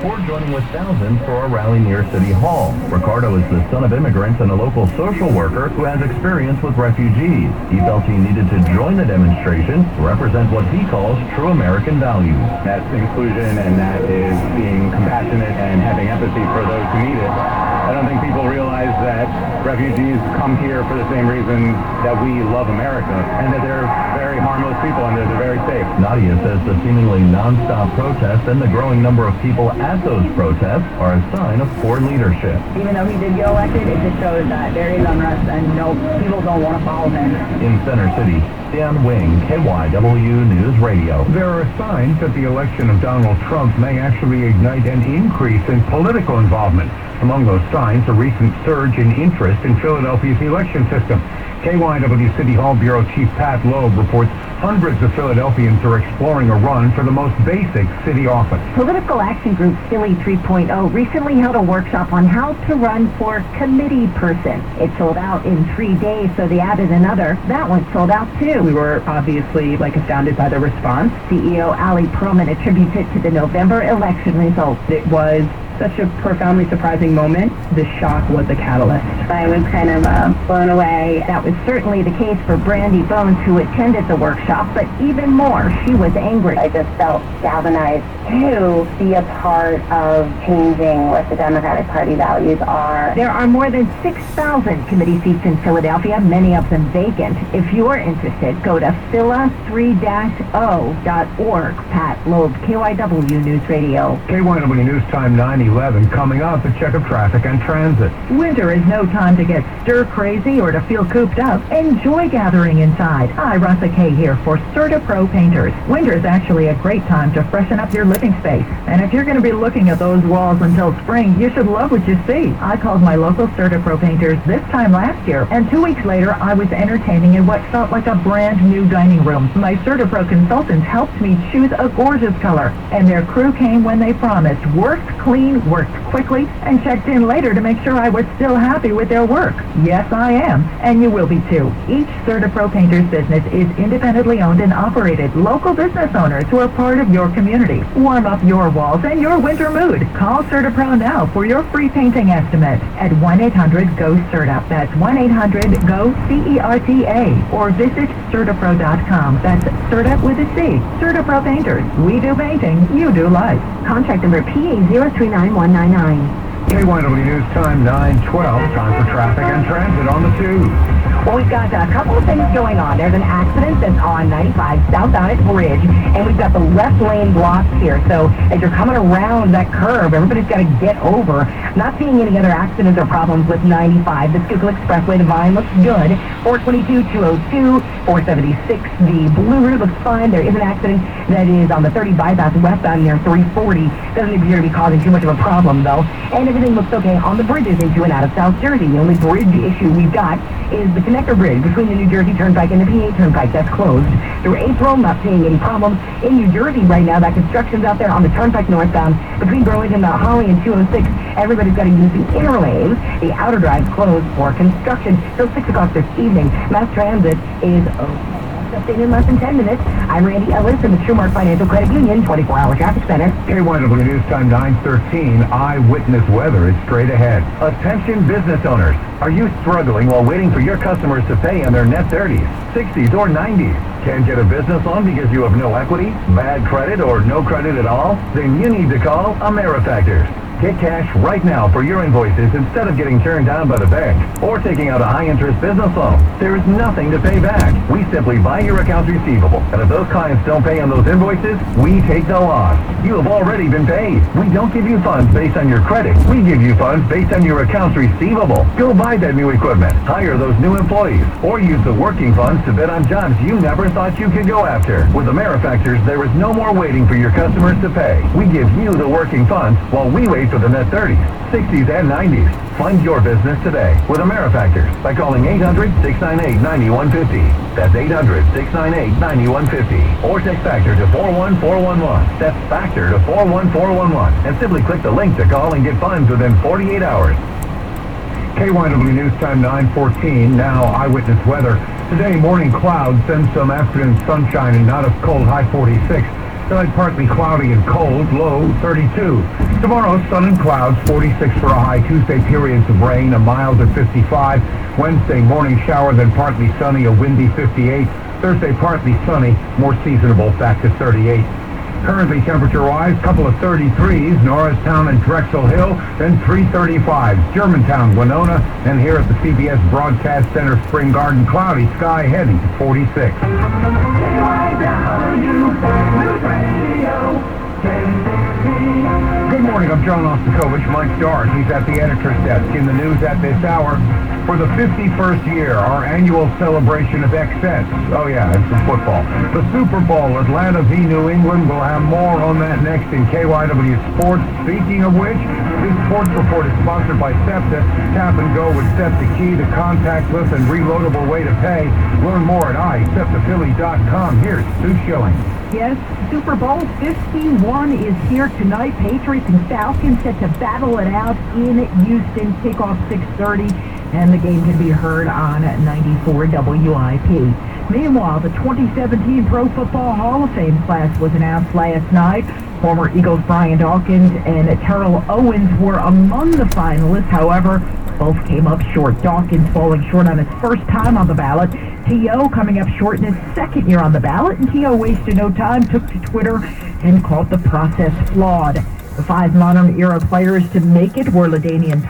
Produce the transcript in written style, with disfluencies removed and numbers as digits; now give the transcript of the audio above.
before joining with thousands for a rally near City Hall. Ricardo is the son of immigrants and a local social worker who has experience with refugees. He felt he needed to join the demonstration to represent what he calls true American values. That's inclusion, and that is being compassionate and having empathy for those who need it. I don't think people realize that refugees come here for the same reason that we love America, and that they're very harmless people and they're very safe. Nadia says the seemingly non-stop protests and the growing number of people at those protests are a sign of poor leadership. Even though he did get elected, it just shows that there is unrest and people don't want to follow him. In Center City, Dan Wing, KYW News Radio. There are signs that the election of Donald Trump may actually ignite an increase in political involvement. Among those signs, a recent surge in interest in Philadelphia's election system. KYW City Hall Bureau Chief Pat Loeb reports hundreds of Philadelphians are exploring a run for the most basic city office. Political action group Philly 3.0 recently held a workshop on how to run for committee person. It sold out in 3 days, so they added another. That one sold out too. We were obviously astounded by the response. CEO Ali Perlman attributes it to the November election results. It was such a profoundly surprising moment. The shock was the catalyst. I was kind of blown away. That was certainly the case for Brandy Bones, who attended the workshop, but even more, she was angry. I just felt galvanized to be a part of changing what the Democratic Party values are. There are more than 6,000 committee seats in Philadelphia, many of them vacant. If you're interested, go to phila3-o.org. Pat Loeb, KYW News Radio. KYW News Time 9:11 coming up, a check of traffic and transit. Winter is no time to get stir-crazy or to feel cooped up. Enjoy gathering inside. Hi, Russa K here for Serta Pro Painters. Winter is actually a great time to freshen up your living space. And if you're going to be looking at those walls until spring, you should love what you see. I called my local Serta Pro Painters this time last year, and 2 weeks later, I was entertaining in what felt like a brand new dining room. My Serta Pro consultants helped me choose a gorgeous color, and their crew came when they promised. Worked clean, worked quickly, and checked in later to make sure I was still happy with their work. Yes, I am, and you will be too. Each Serta Pro Painters business is independently owned and operated. Local business owners who are part of your community. Warm up your walls and your winter mood. Call Serta Pro now for your free painting estimate at 1-800-GO-CERTA. That's 1-800-GO-CERTA. Or visit CertaPro.com. That's Serta with a C. Serta Pro Painters. We do painting. You do life. Contract number PA039199. KYW News Time 9:12. Time for traffic and transit on the tube. Well, we've got a couple of things going on. There's an accident that's on 95 south on its bridge, and we've got the left lane blocked here. So as you're coming around that curve, everybody's got to get over. Not seeing any other accidents or problems with 95. The Schuylkill Expressway, the Vine looks good. 422, 202, 476. The Blue Route looks fine. There is an accident that is on the 30 bypass westbound near 340. Doesn't appear to be causing too much of a problem, though. And everything looks okay on the bridges into and out of South Jersey. The only bridge issue we've got is the connector bridge between the New Jersey Turnpike and the PA Turnpike. That's closed through April. Not seeing any problems in New Jersey right now. That construction's out there on the Turnpike northbound between Burlington, Mount Holly, and 206. Everybody's got to use the inner lanes. The outer drive's closed for construction till 6 o'clock this evening. Mass transit is updated in less than 10 minutes. I'm Randy Ellis from the Trumark Financial Credit Union 24-hour traffic center. KYW News Time 9:13. Eyewitness weather is straight ahead. Attention business owners. Are you struggling while waiting for your customers to pay on their net 30s, 60s, or 90s? Can't get a business loan because you have no equity, bad credit, or no credit at all? Then you need to call AmeriFactors. Get cash right now for your invoices instead of getting turned down by the bank or taking out a high-interest business loan. There is nothing to pay back. We simply buy your accounts receivable, and if those clients don't pay on those invoices, we take the loss. You have already been paid. We don't give you funds based on your credit. We give you funds based on your accounts receivable. Go buy that new equipment, hire those new employees, or use the working funds to bid on jobs you never thought you could go after. With AmeriFactors, there is no more waiting for your customers to pay. We give you the working funds while we wait for the net 30s, 60s, and 90s. Find your business today with AmeriFactors by calling 800-698-9150. That's 800-698-9150. Or text Factor to 41411. That's Factor to 41411. And simply click the link to call and get funds within 48 hours. KYW News Time 9:14. Now eyewitness weather. Today, morning clouds, then some afternoon sunshine and not as cold, high 46. Tonight, partly cloudy and cold, low 32. Tomorrow, sun and clouds, 46 for a high. Tuesday, periods of rain, a mild at 55. Wednesday, morning shower, then partly sunny, a windy 58. Thursday, partly sunny, more seasonable, back to 38. Currently, temperature-wise, couple of 33s, Norristown and Drexel Hill, then 335s, Germantown, Winona, and here at the CBS Broadcast Center, Spring Garden, cloudy sky heading to 46. Good morning, I'm John Ostakovich. Mike Dart, he's at the editor's desk. In the news at this hour, for the 51st year, our annual celebration of excess. Oh yeah, and some football. The Super Bowl, Atlanta v. New England. We'll have more on that next in KYW Sports. Speaking of which, this sports report is sponsored by SEPTA. Tap and go with SEPTA Key, the contactless and reloadable way to pay. Learn more at iSEPTAPhilly.com. Here's Sue Schilling. Yes, Super Bowl 51 is here tonight. Patriots and Falcons set to battle it out in Houston. Kickoff 6:30, and the game can be heard on 94 WIP. Meanwhile, the 2017 Pro Football Hall of Fame class was announced last night. Former Eagles Brian Dawkins and Terrell Owens were among the finalists. However, both came up short. Dawkins falling short on his first time on the ballot. T.O. coming up short in his second year on the ballot. And T.O. wasted no time, took to Twitter and called the process flawed. The 5 modern era players to make it were LaDainian